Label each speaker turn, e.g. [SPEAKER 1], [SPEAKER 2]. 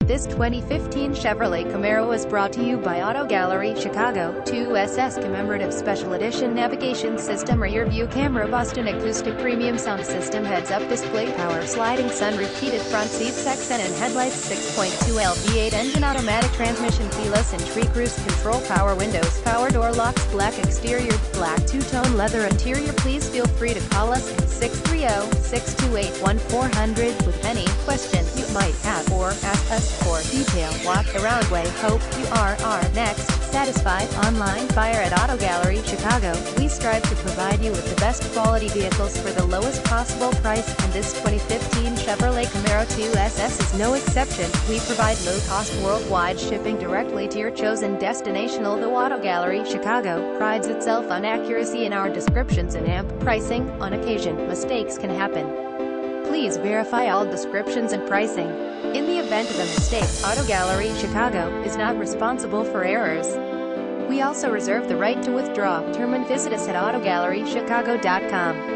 [SPEAKER 1] This 2015 Chevrolet Camaro is brought to you by Auto Gallery Chicago. 2SS Commemorative Special Edition Navigation System, Rear View Camera, Boston Acoustic Premium Sound System, Heads-Up Display, Power Sliding Sunroof, Heated Front Seats, accent and Headlights, 6.2 L V8 Engine, Automatic Transmission, Keyless Entry, Cruise Control, Power Windows, Power Door Locks, Black Exterior, Black Two-Tone Leather Interior. Please feel free to call us at 630-628-1400 with any questions you might have, or ask us for detail walk around way. Hope you are our next satisfied online buyer at Auto Gallery Chicago. We strive to provide you with the best quality vehicles for the lowest possible price, and this 2015 Chevrolet Camaro 2SS is no exception. We provide low-cost worldwide shipping directly to your chosen destination. Although Auto Gallery Chicago prides itself on accuracy in our descriptions and amp pricing, on occasion mistakes can happen. Please verify all descriptions and pricing. In the event of a mistake, Auto Gallery Chicago is not responsible for errors. We also reserve the right to withdraw. Visit us at autogallerychicago.com.